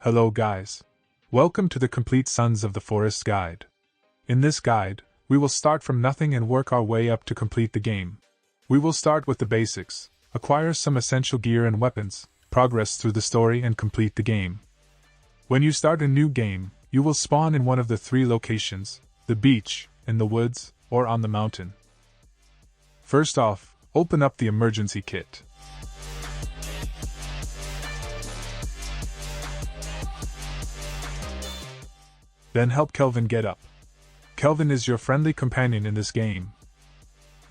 Hello guys. Welcome to the Complete Sons of the Forest guide. In this guide, we will start from nothing and work our way up to complete the game. We will start with the basics, acquire some essential gear and weapons, progress through the story and complete the game. When you start a new game, you will spawn in one of the three locations, the beach, in the woods, or on the mountain. First off, open up the emergency kit. Then help Kelvin get up. Kelvin is your friendly companion in this game.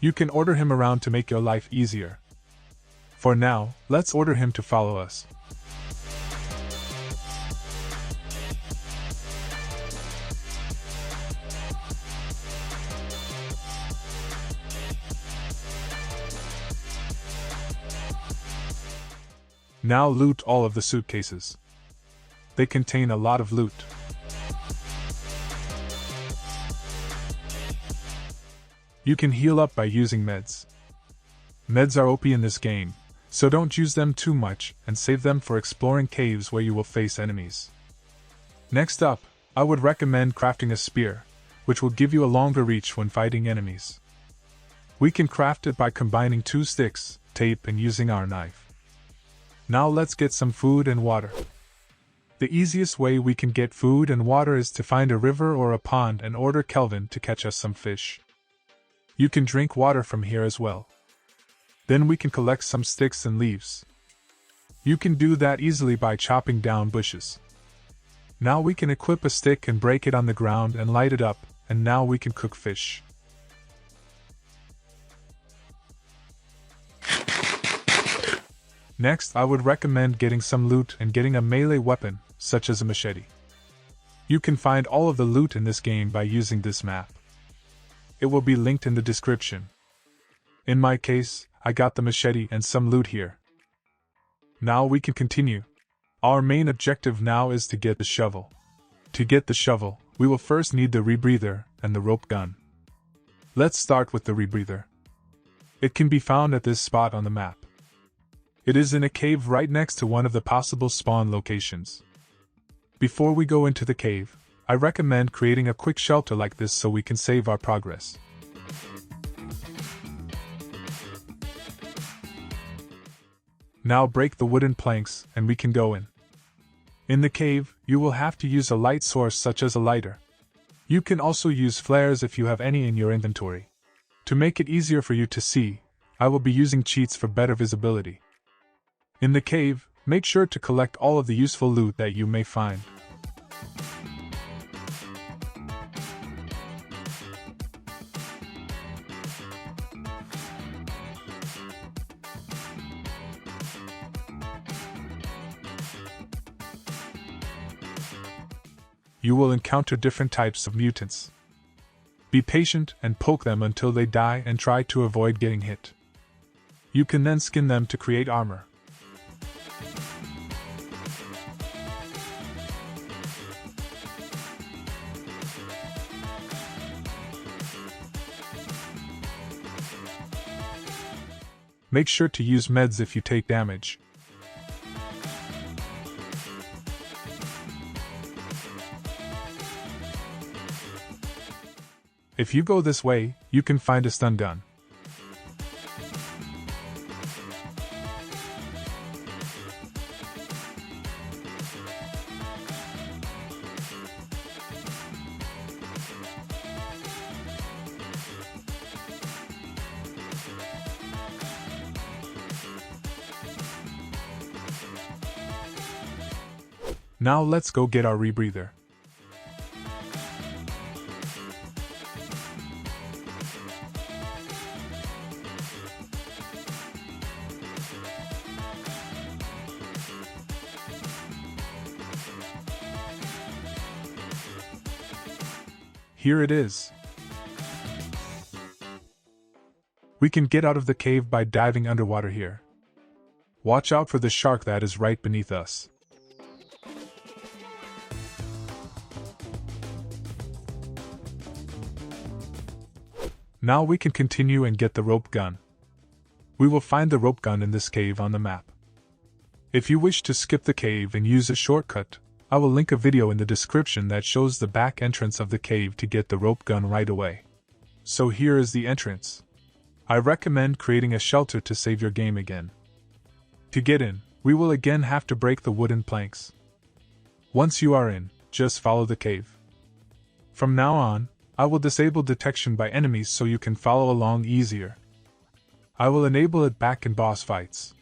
You can order him around to make your life easier. For now, let's order him to follow us. Now loot all of the suitcases. They contain a lot of loot. You can heal up by using meds. Meds are OP in this game, so don't use them too much and save them for exploring caves where you will face enemies. Next up, I would recommend crafting a spear, which will give you a longer reach when fighting enemies. We can craft it by combining 2 sticks, tape and using our knife. Now let's get some food and water. The easiest way we can get food and water is to find a river or a pond and order Kelvin to catch us some fish. You can drink water from here as well. Then we can collect some sticks and leaves. You can do that easily by chopping down bushes. Now we can equip a stick and break it on the ground and light it up, and now we can cook fish. Next, I would recommend getting some loot and getting a melee weapon, such as a machete. You can find all of the loot in this game by using this map. It will be linked in the description. In my case, I got the machete and some loot here. Now we can continue. Our main objective now is to get the shovel. To get the shovel, we will first need the rebreather and the rope gun. Let's start with the rebreather. It can be found at this spot on the map. It is in a cave right next to one of the possible spawn locations. Before we go into the cave, I recommend creating a quick shelter like this so we can save our progress. Now break the wooden planks and we can go in. In the cave, you will have to use a light source such as a lighter. You can also use flares if you have any in your inventory. To make it easier for you to see, I will be using cheats for better visibility. In the cave, make sure to collect all of the useful loot that you may find. You will encounter different types of mutants. Be patient and poke them until they die and try to avoid getting hit. You can then skin them to create armor. Make sure to use meds if you take damage. If you go this way, you can find a stun gun. Now let's go get our rebreather. Here it is. We can get out of the cave by diving underwater here. Watch out for the shark that is right beneath us. Now we can continue and get the rope gun. We will find the rope gun in this cave on the map. If you wish to skip the cave and use a shortcut, I will link a video in the description that shows the back entrance of the cave to get the rope gun right away. So here is the entrance. I recommend creating a shelter to save your game again. To get in, we will again have to break the wooden planks. Once you are in, just follow the cave. From now on, I will disable detection by enemies so you can follow along easier. I will enable it back in boss fights.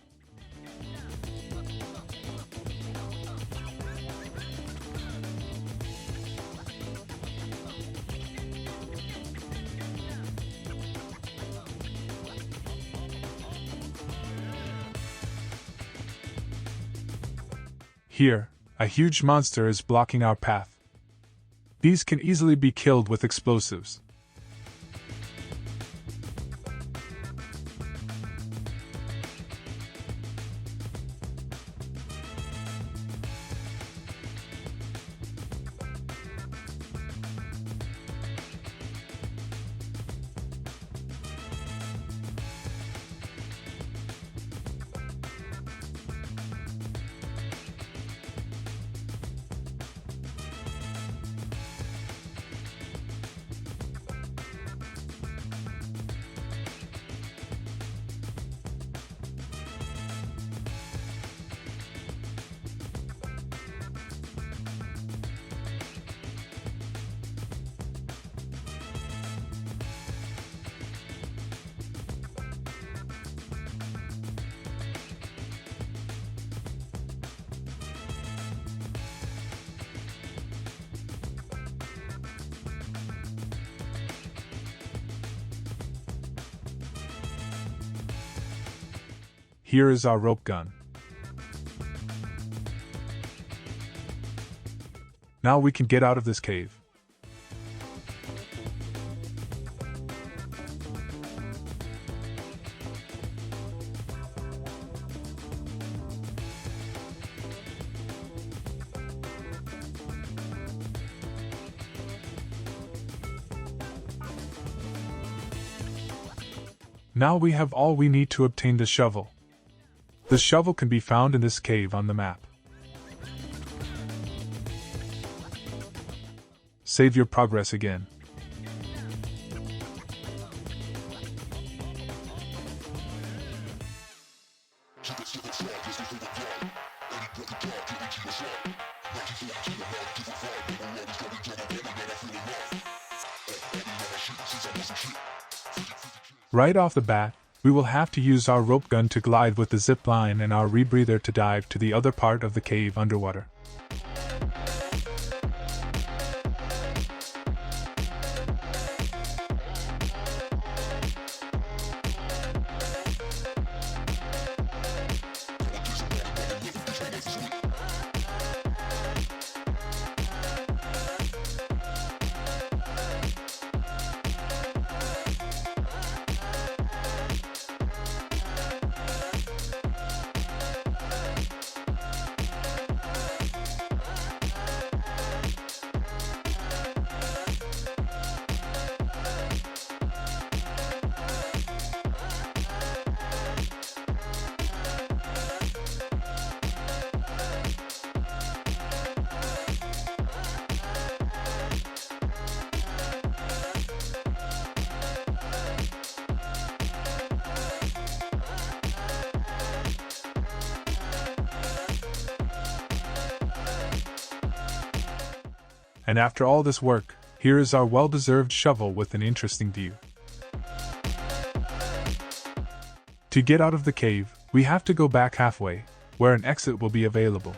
Here, a huge monster is blocking our path. These can easily be killed with explosives. Here is our rope gun. Now we can get out of this cave. Now we have all we need to obtain the shovel. The shovel can be found in this cave on the map. Save your progress again. Right off the bat, we will have to use our rope gun to glide with the zip line and our rebreather to dive to the other part of the cave underwater. And after all this work, here is our well-deserved shovel with an interesting view. To get out of the cave, we have to go back halfway, where an exit will be available.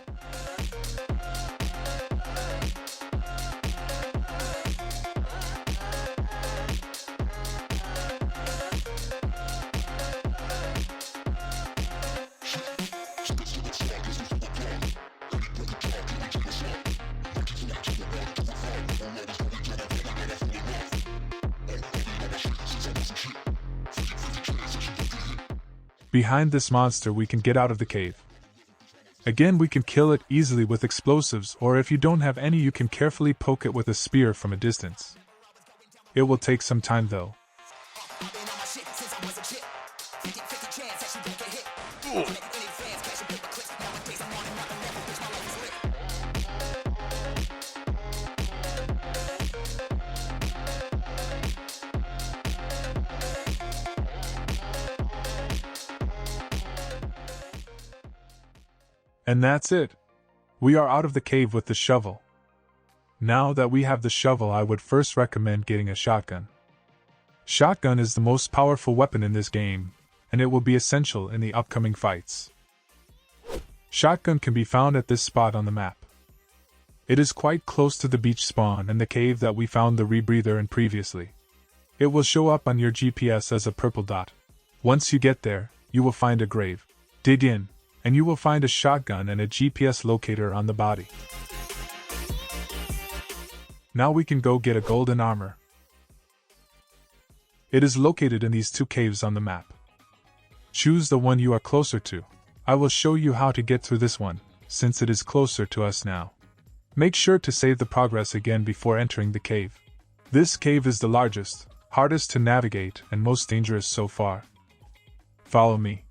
Behind this monster we can get out of the cave. Again, we can kill it easily with explosives, or if you don't have any you can carefully poke it with a spear from a distance. It will take some time though. And that's it. We are out of the cave with the shovel. Now that we have the shovel, I would first recommend getting a shotgun. Shotgun is the most powerful weapon in this game, and it will be essential in the upcoming fights. Shotgun can be found at this spot on the map. It is quite close to the beach spawn and the cave that we found the Rebreather in previously. It will show up on your GPS as a purple dot. Once you get there, you will find a grave. Dig in, and you will find a shotgun and a GPS locator on the body. Now we can go get a golden armor. It is located in these two caves on the map. Choose the one you are closer to. I will show you how to get through this one, since it is closer to us now. Make sure to save the progress again before entering the cave. This cave is the largest, hardest to navigate, and most dangerous so far. Follow me.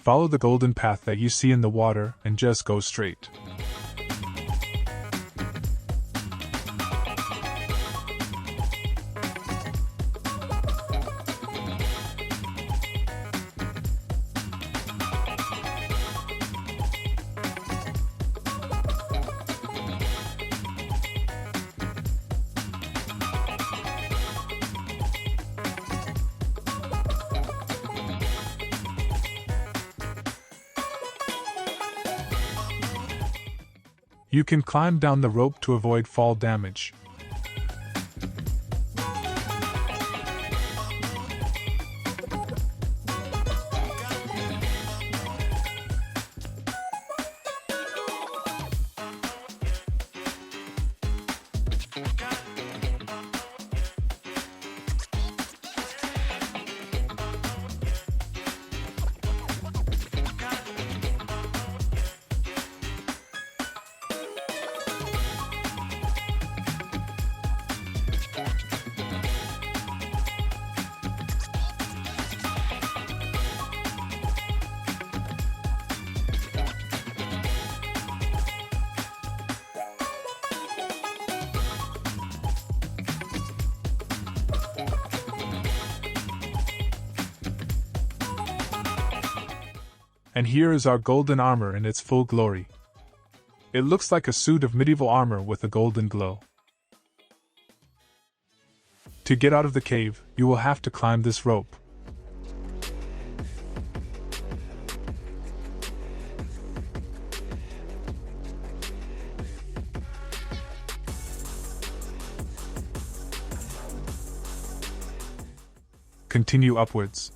Follow the golden path that you see in the water and just go straight. You can climb down the rope to avoid fall damage. And here is our golden armor in its full glory. It looks like a suit of medieval armor with a golden glow. To get out of the cave, you will have to climb this rope. Continue upwards.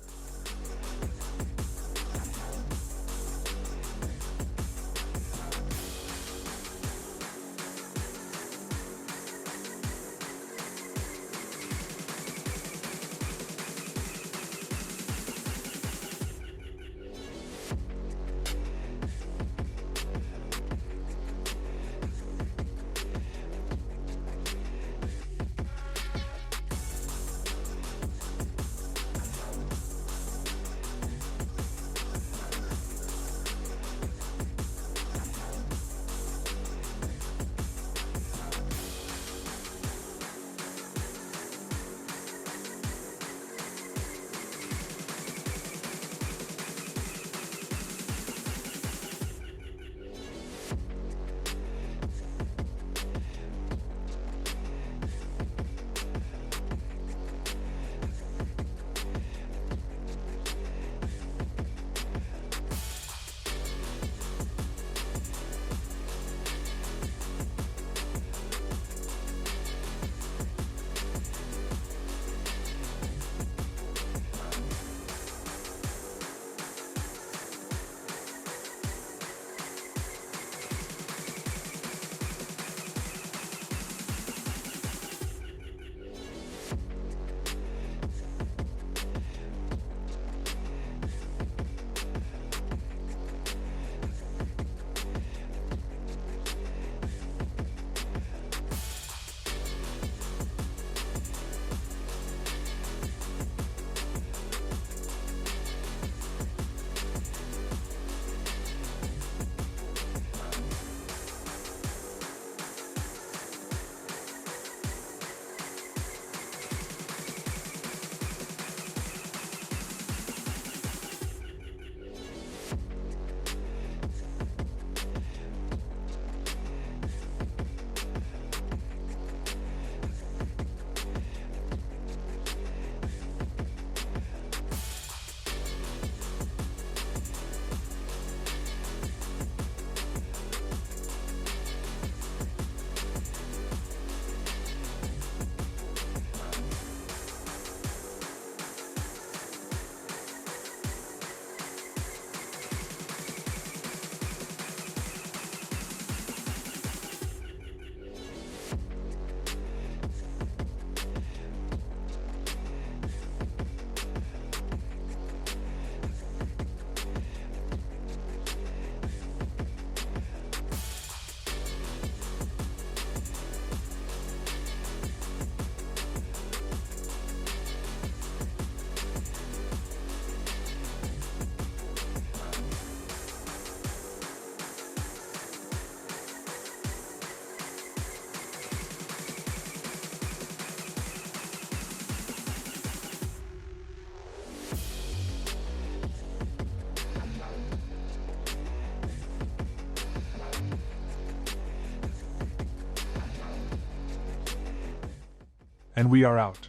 and we are out.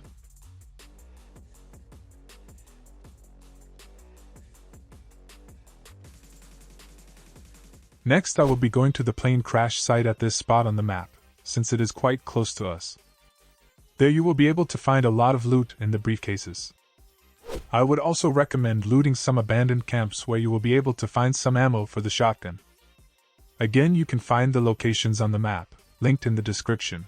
Next, I will be going to the plane crash site at this spot on the map, since it is quite close to us. There you will be able to find a lot of loot in the briefcases. I would also recommend looting some abandoned camps where you will be able to find some ammo for the shotgun. Again, you can find the locations on the map, linked in the description.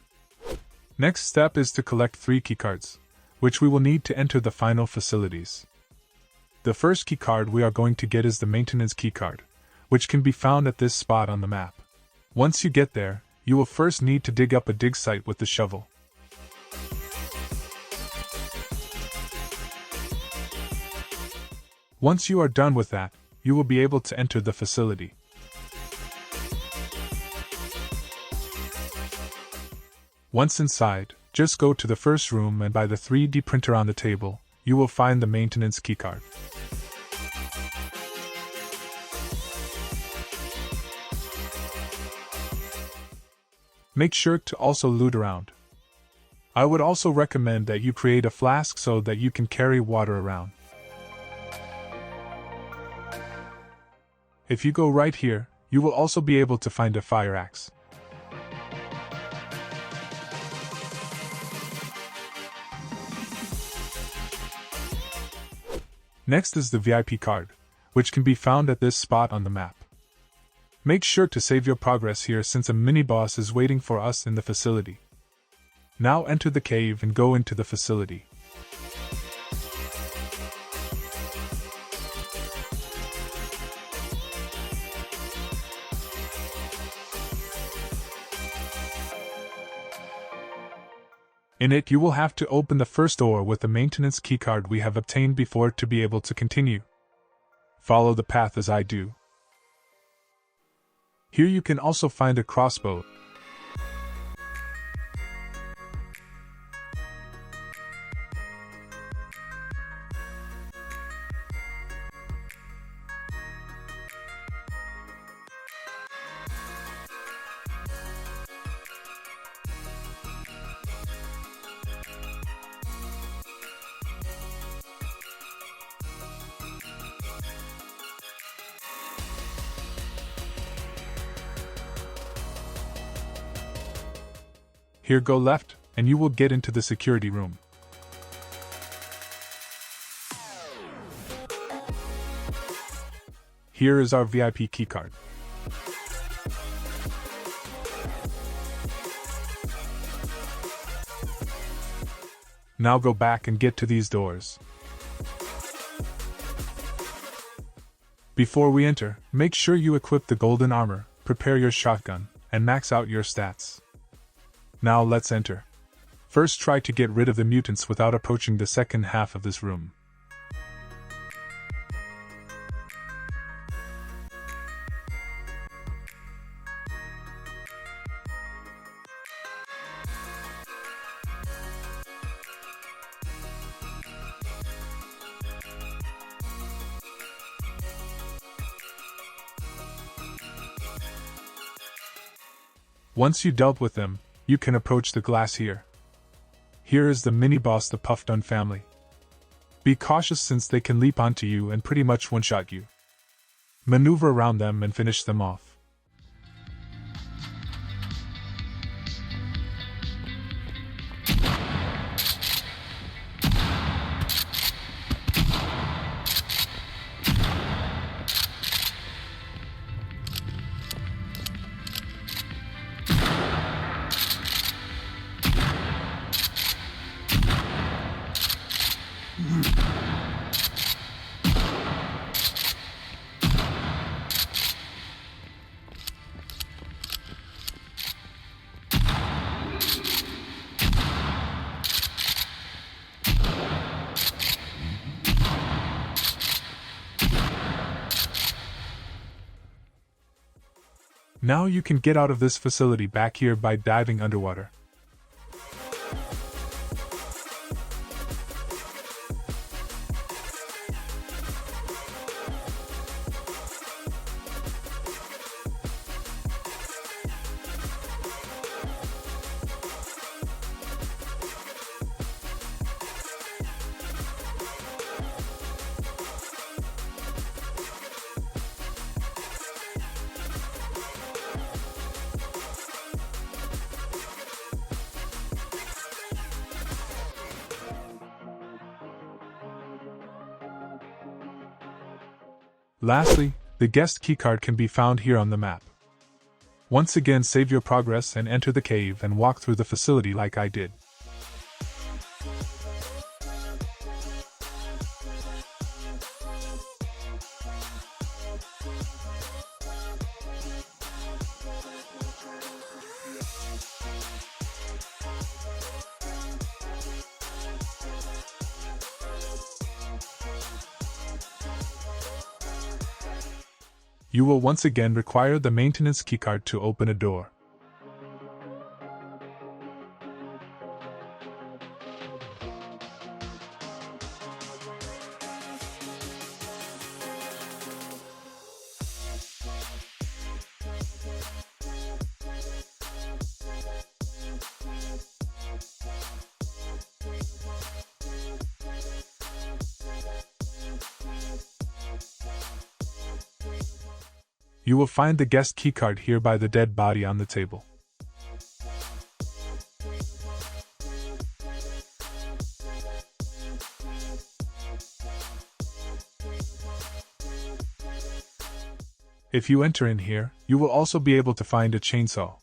Next step is to collect 3 keycards, which we will need to enter the final facilities. The first keycard we are going to get is the Maintenance Keycard, which can be found at this spot on the map. Once you get there, you will first need to dig up a dig site with the shovel. Once you are done with that, you will be able to enter the facility. Once inside, just go to the first room and by the 3D printer on the table, you will find the Maintenance Keycard. Make sure to also loot around. I would also recommend that you create a flask so that you can carry water around. If you go right here, you will also be able to find a fire axe. Next is the VIP card, which can be found at this spot on the map. Make sure to save your progress here since a mini-boss is waiting for us in the facility. Now enter the cave and go into the facility. In it you will have to open the first door with the Maintenance Keycard we have obtained before to be able to continue. Follow the path as I do. Here you can also find a crossbow. Here go left, and you will get into the security room. Here is our VIP keycard. Now go back and get to these doors. Before we enter, make sure you equip the golden armor, prepare your shotgun, and max out your stats. Now let's enter. First try to get rid of the mutants without approaching the second half of this room. Once you dealt with them, you can approach the glass here. Here is the mini-boss, the Puffdun family. Be cautious since they can leap onto you and pretty much one-shot you. Maneuver around them and finish them off. Now you can get out of this facility back here by diving underwater. Lastly, the Guest Keycard can be found here on the map. Once again, save your progress and enter the cave and walk through the facility like I did. You will once again require the Maintenance Keycard to open a door. You will find the Guest Keycard here by the dead body on the table. If you enter in here, you will also be able to find a chainsaw.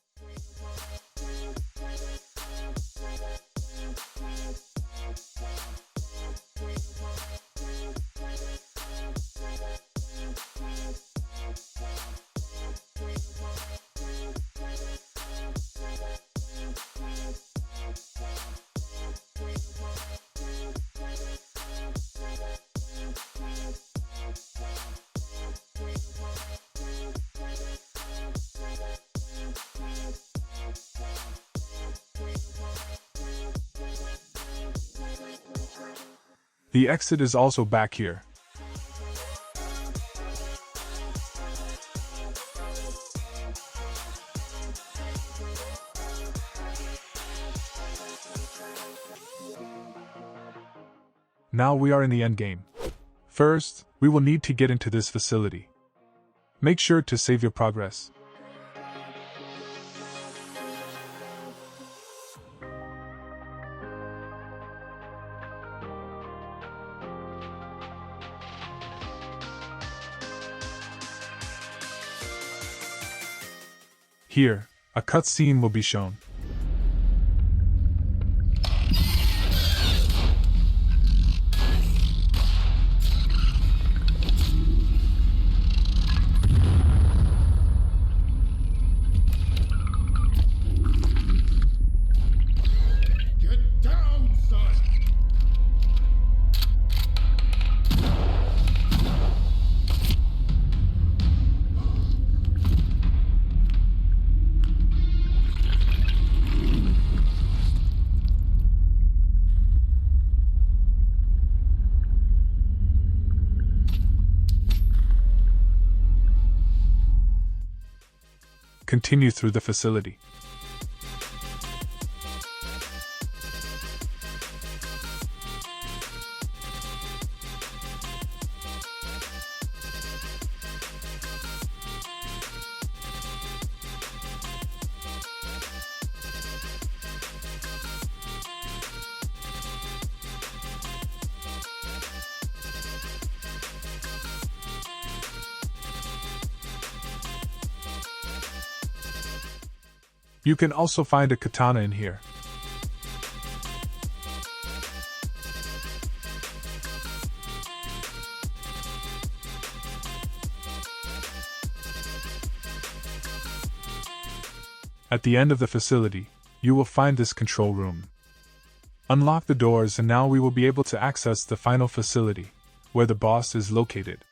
The exit is also back here. Now we are in the endgame. First, we will need to get into this facility. Make sure to save your progress. Here, a cutscene will be shown. Get down, son! Continue through the facility. You can also find a katana in here. At the end of the facility, you will find this control room. Unlock the doors and now we will be able to access the final facility, where the boss is located.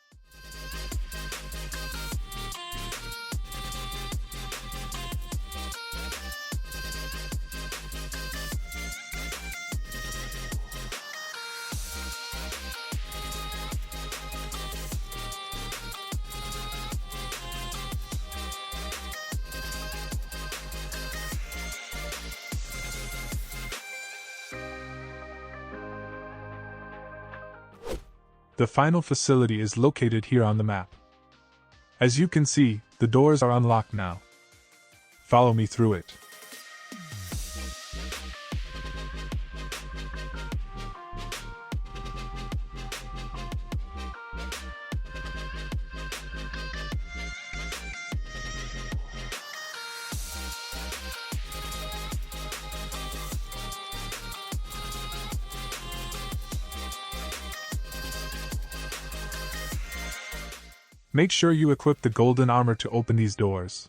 The final facility is located here on the map. As you can see, the doors are unlocked now. Follow me through it. Make sure you equip the golden armor to open these doors.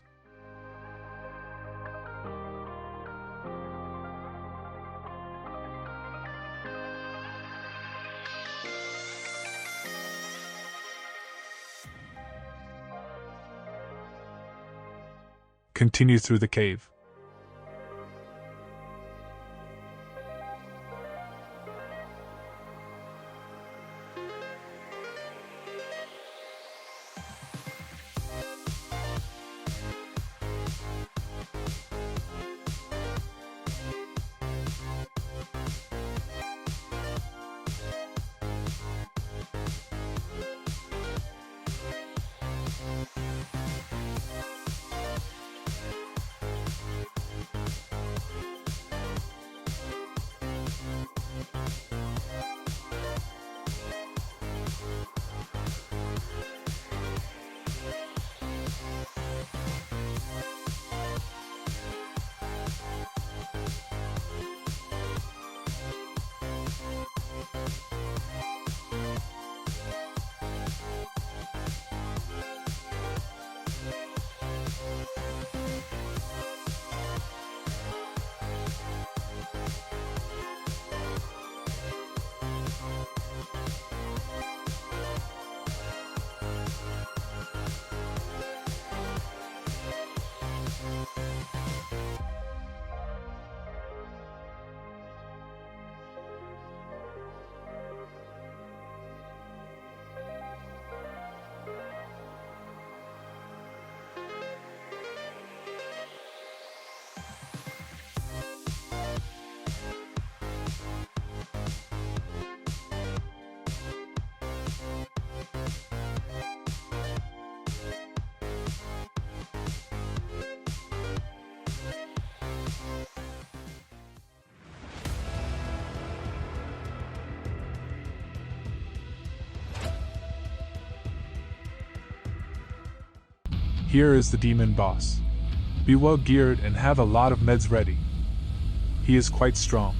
Continue through the cave. Here is the demon boss. Be well geared and have a lot of meds ready. He is quite strong.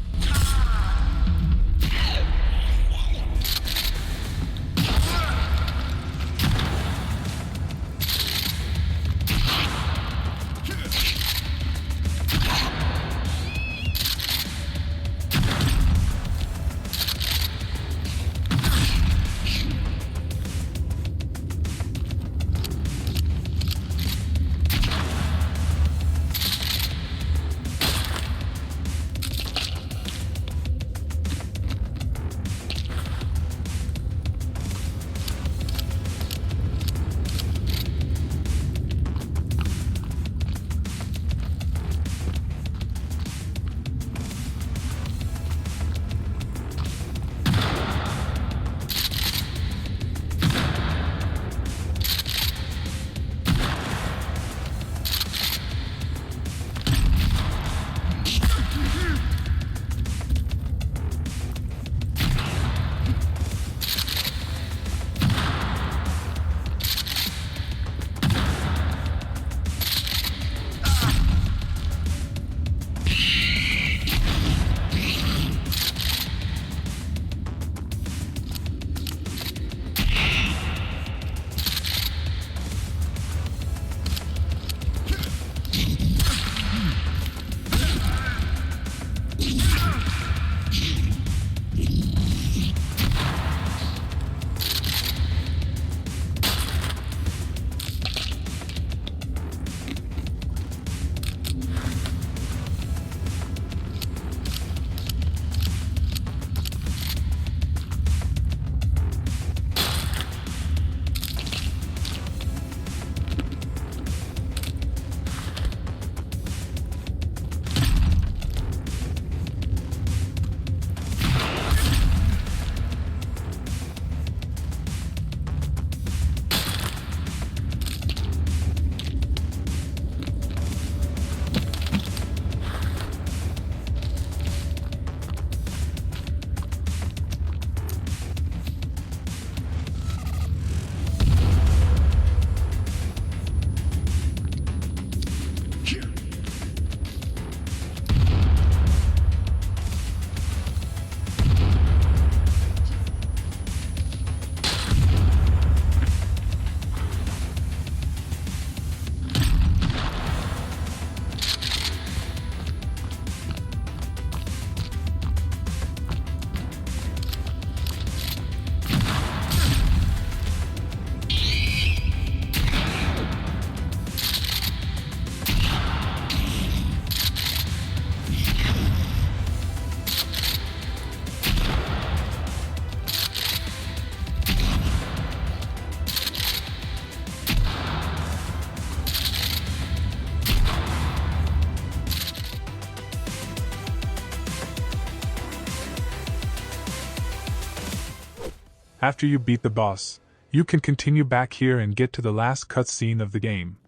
After you beat the boss, you can continue back here and get to the last cutscene of the game.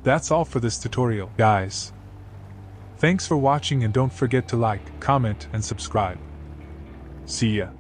That's all for this tutorial, guys. Thanks for watching and don't forget to like, comment, and subscribe. See ya.